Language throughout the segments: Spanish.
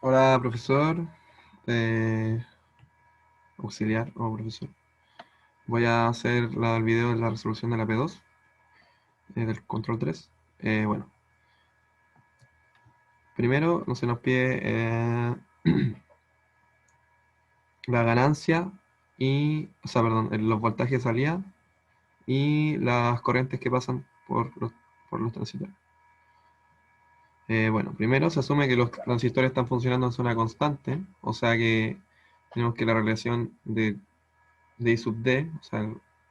Hola, profesor, eh, auxiliar o profesor. Voy a hacer el video de la resolución de la P2, del control 3. Bueno, primero se nos pide la ganancia o sea, perdón, los voltajes de salida y las corrientes que pasan por los transistores. Bueno, primero se asume que los transistores están funcionando en zona constante, o sea que tenemos que la relación de I sub D, o sea,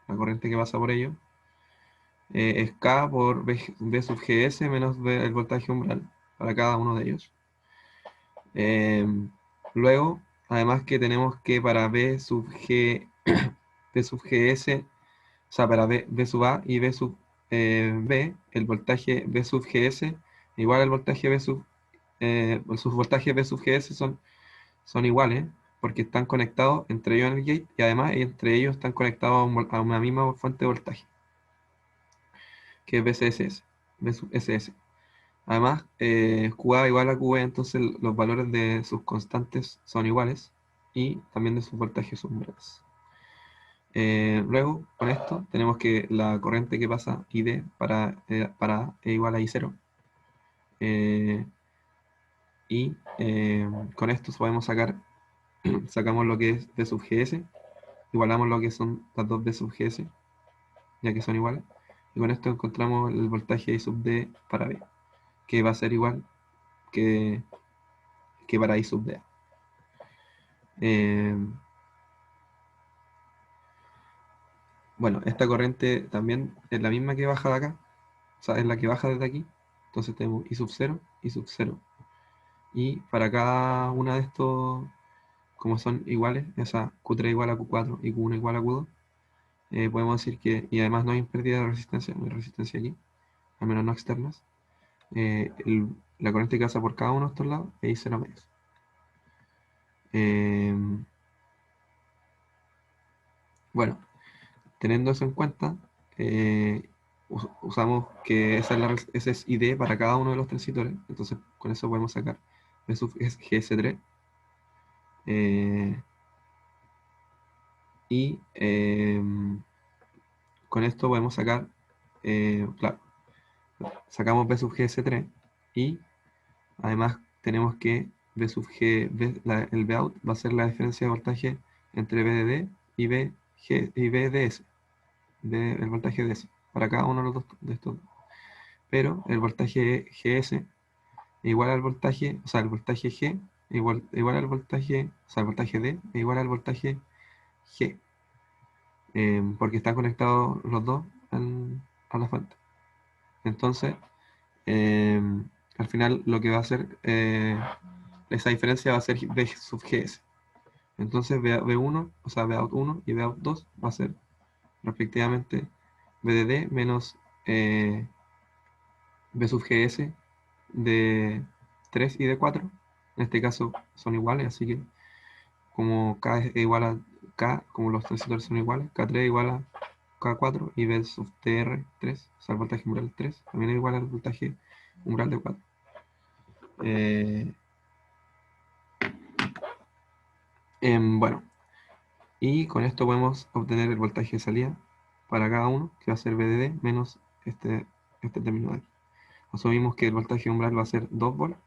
la corriente que pasa por ellos, es K por B sub GS menos el voltaje umbral para cada uno de ellos. Eh, Luego, además que tenemos que para B sub GS, o sea, para B sub A y B sub B, el voltaje B sub GS igual al voltaje sus voltajes B sub GS son iguales porque están conectados entre ellos en el gate y además entre ellos están conectados a una misma fuente de voltaje, que es BCSS, B sub SS. Además, QA igual a QB, entonces los valores de sus constantes son iguales y también de sus voltajes umbrales. Luego, con esto, tenemos que la corriente que pasa ID para A es igual a I0. Eh, con esto podemos sacamos lo que es B sub GS, igualamos lo que son las dos B sub GS, ya que son iguales. Y con esto encontramos el voltaje I sub D para B, que va a ser igual que, que para I sub D. Eh, bueno, esta corriente también es la misma que baja de acá, o sea, es la que baja desde aquí. Entonces tenemos I sub 0, I sub 0. Y para cada una de estos, como son iguales, esa Q3 igual a Q4 y Q1 igual a Q2, podemos decir que, y además no hay pérdida de resistencia, no hay resistencia aquí, al menos no externas, la corriente que pasa por cada uno de estos lados es I0 medios. Eh, bueno, teniendo eso en cuenta, eh, usamos que esa es ID para cada uno de los transitores. Entonces, con eso podemos sacar B sub GS3. eh, y con esto podemos sacar, claro, sacamos B sub GS3 y además tenemos que el Vout va a ser la diferencia de voltaje entre VDD y VDS, el voltaje DS, para cada uno de los dos de estos. Pero el voltaje GS igual al voltaje, o sea, el voltaje G igual al voltaje, o sea, el voltaje D igual al voltaje G, porque están conectados los dos a la fuente. Entonces, eh, al final lo que va a hacer, esa diferencia va a ser B sub GS. Entonces, B1, o sea, Bout 1 y Bout 2 va a ser respectivamente BDD menos B sub GS de 3 y de 4. En este caso son iguales, así que como K es igual a K, como los transistores son iguales, K3 igual a K4 y B sub TR3, o sea, el voltaje umbral 3, también es igual al voltaje umbral de 4. Eh, bueno, y con esto podemos obtener el voltaje de salida para cada uno, que va a ser VDD menos este término de aquí. Asumimos que el voltaje umbral va a ser 2 volts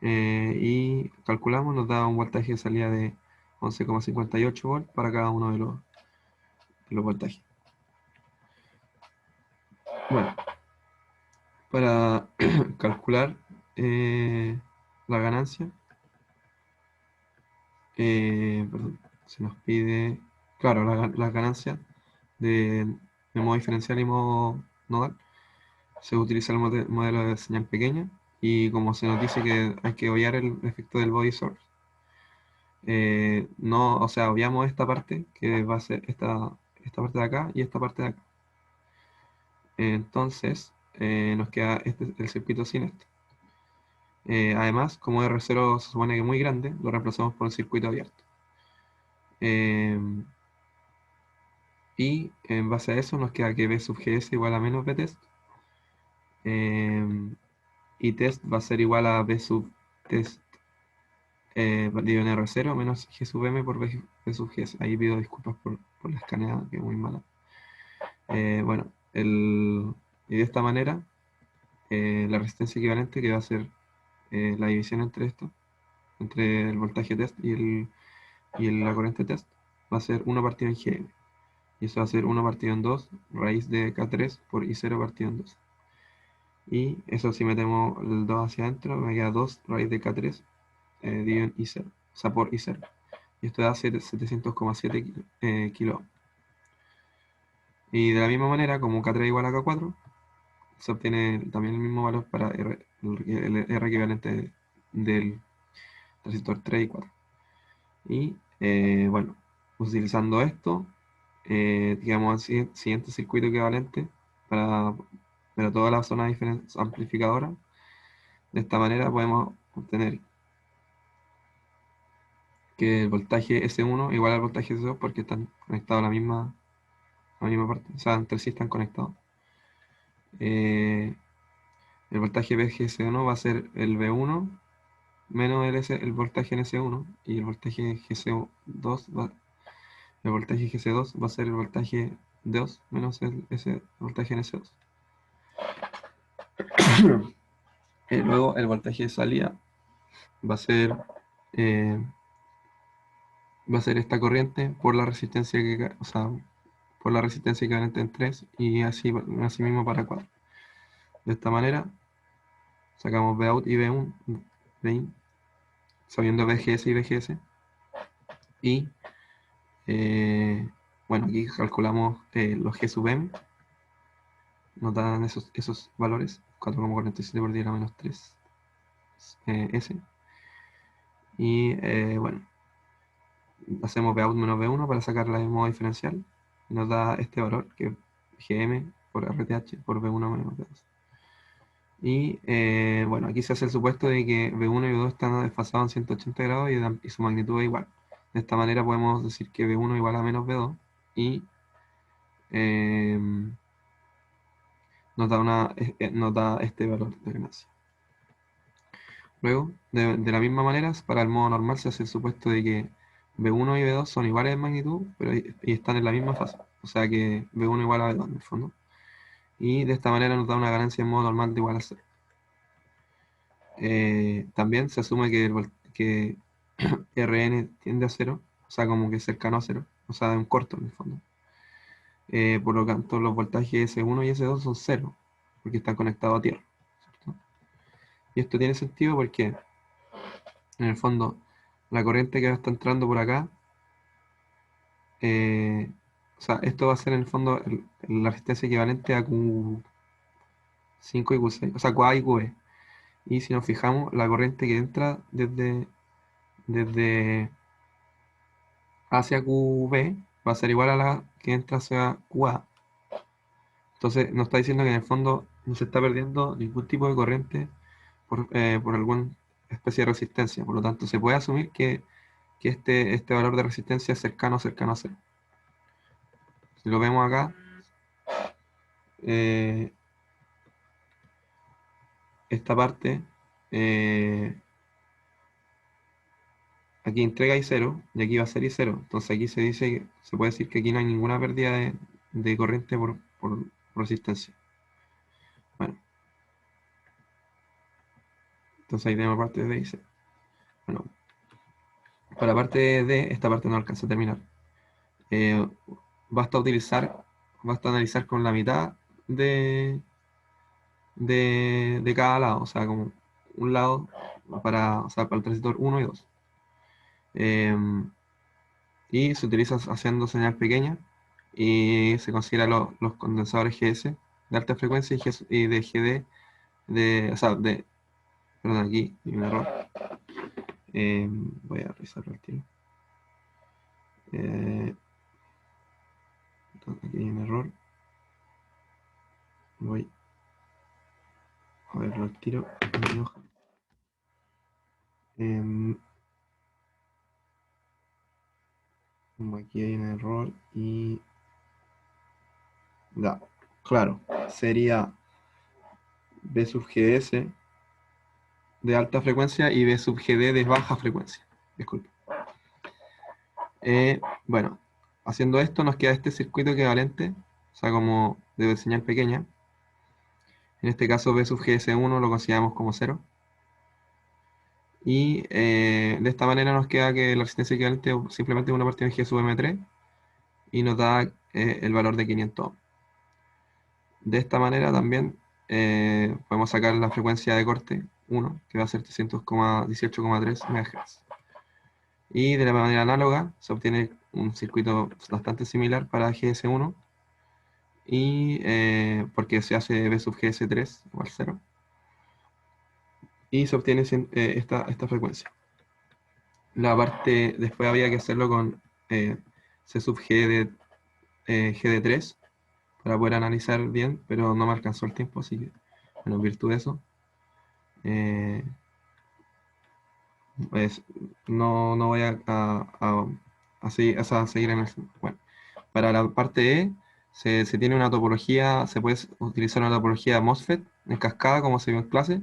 y calculamos, nos da un voltaje de salida de 11,58 volts para cada uno de los voltajes. Bueno, para calcular la ganancia, perdón, se nos pide, claro, las ganancias de modo diferencial y modo nodal. Se utiliza el modelo de señal pequeña y como se nos dice que hay que obviar el efecto del body source, no, o sea, obviamos esta parte que va a ser esta parte de acá y esta parte de acá. Entonces, nos queda el circuito sin esto. Además, como R0 se supone que es muy grande, lo reemplazamos por un circuito abierto. Eh, y en base a eso nos queda que B sub GS igual a menos B test. Eh, y test va a ser igual a B sub test dividido en R0 menos G sub M por B sub GS. Ahí pido disculpas por la escaneada, que es muy mala. Bueno, y de esta manera, la resistencia equivalente, que va a ser la división entre esto, entre el voltaje test y la corriente test, va a ser 1 partido en Gm. Y eso va a ser 1 partido en 2, raíz de K3 por I0 partido en 2. Y eso, si metemos el 2 hacia adentro, me queda 2 raíz de K3 dividido en I0, o sea, por I0. Y esto da 700,7 kilo. Y de la misma manera, como K3 igual a K4, se obtiene también el mismo valor para el R equivalente del resistor 3 y 4. Y bueno, utilizando esto, digamos, el siguiente circuito equivalente para toda la zona amplificadora. De esta manera podemos obtener que el voltaje S1 igual al voltaje S2 porque están conectados a la misma parte, o sea, entre sí están conectados. El voltaje VGS1 va a ser el V1 menos el voltaje en S1 y el voltaje GC2 el voltaje GC2 va a ser el voltaje D2 menos ese voltaje en S2. Luego el voltaje de salida va a ser eh, esta corriente por la resistencia o sea, por la resistencia equivalente en 3 y así mismo para 4. De esta manera sacamos Vout y Vin, sabiendo VGS y VGS. Y bueno, aquí calculamos los G sub M, nos dan esos valores, 4,47 por 10 a la menos 3 S. Y bueno, hacemos Vout menos V1 para sacarla de modo diferencial. Y nos da este valor, que es Gm por RTH por V1 menos V2. Y bueno, aquí se hace el supuesto de que V1 y V2 están desfasados en 180 grados y su magnitud es igual. De esta manera podemos decir que V1 igual a menos V2 y nos da este valor de ganancia. Luego, de la misma manera, para el modo normal se hace el supuesto de que V1 y V2 son iguales en magnitud, pero y están en la misma fase. O sea que V1 igual a V2 en el fondo. Y de esta manera nos da una ganancia en modo normal de igual a 0. También se asume que Rn tiende a 0, o sea, como que cercano a 0, o sea, de un corto en el fondo. Por lo tanto, los voltajes S1 y S2 son 0, porque están conectados a tierra, ¿cierto? Y esto tiene sentido porque, en el fondo, la corriente que está entrando por acá, o sea, esto va a ser en el fondo la resistencia equivalente a Q5 y Q6, o sea, QA y QB. Y si nos fijamos, la corriente que entra desde hacia QB va a ser igual a la que entra hacia QA. Entonces nos está diciendo que en el fondo no se está perdiendo ningún tipo de corriente por alguna especie de resistencia. Por lo tanto, se puede asumir que este valor de resistencia es cercano a 0. Si lo vemos acá, esta parte, aquí entrega I0 y aquí va a ser I0. Entonces aquí se puede decir que aquí no hay ninguna pérdida de corriente por resistencia. Bueno, entonces ahí tenemos parte de I0. Bueno, para la parte de esta parte no alcanza a terminar. Basta analizar con la mitad de cada lado, o sea, como un lado o sea, para el transistor 1 y 2. Y se utiliza haciendo señal pequeña y se considera los condensadores GS de alta frecuencia y de GD, o sea, perdón, aquí hay un error. Voy a revisarlo al tiro. Aquí hay un error. Voy a verlo al tiro en mi hoja. Aquí hay un error y... claro, sería B sub GS de alta frecuencia y B sub GD de baja frecuencia. Disculpe. Bueno, haciendo esto nos queda este circuito equivalente, o sea, como de señal pequeña. En este caso B sub GS1 lo consideramos como 0. Y de esta manera nos queda que la resistencia equivalente es simplemente una parte de G sub M3 y nos da el valor de 500 ohms. De esta manera también podemos sacar la frecuencia de corte 1, que va a ser 318,3 MHz. Y de la manera análoga se obtiene un circuito bastante similar para GS1, y, porque se hace B sub GS3 igual 0, y se obtiene esta frecuencia. La parte, después había que hacerlo con C sub GD3 para poder analizar bien, pero no me alcanzó el tiempo, así que, bueno, en virtud de eso, pues, no voy a seguir en el... Bueno, para la parte E se tiene una topología, se puede utilizar una topología MOSFET en cascada, como se vio en clase,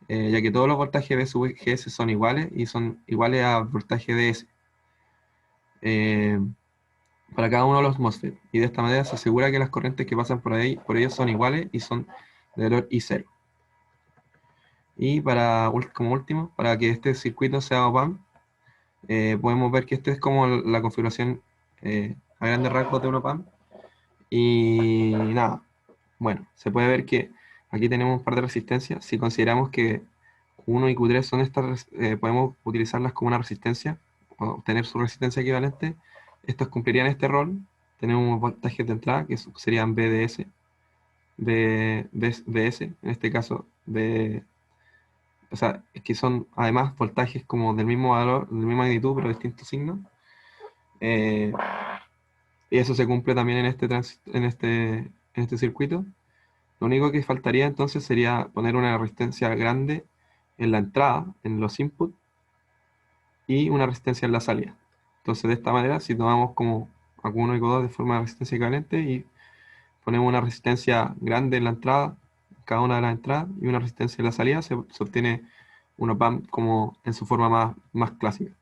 ya que todos los voltajes B sub GS son iguales y son iguales a voltaje DS eh, para cada uno de los MOSFET. Y de esta manera se asegura que las corrientes que pasan por ellos son iguales y son de valor I0. Y como último, para que este circuito sea OPAMP, podemos ver que esta es como la configuración a grandes rasgos de un OPAMP. Y nada, bueno, se puede ver que aquí tenemos un par de resistencias. Si consideramos que Q1 y Q3 son estas, podemos utilizarlas como una resistencia, o obtener su resistencia equivalente. Estos cumplirían este rol. Tenemos voltajes de entrada que serían BDS, BS, en este caso, o sea, es que son además voltajes como del mismo valor, de la misma magnitud, pero distintos signos. Eh, y eso se cumple también en este circuito. Lo único que faltaría entonces sería poner una resistencia grande en la entrada, en los inputs, y una resistencia en la salida. Entonces, de esta manera, si tomamos como Q1 y Q2 de forma de resistencia equivalente y ponemos una resistencia grande en la entrada, cada una de las entradas, y una resistencia en la salida, se obtiene un op-amp como en su forma más clásica.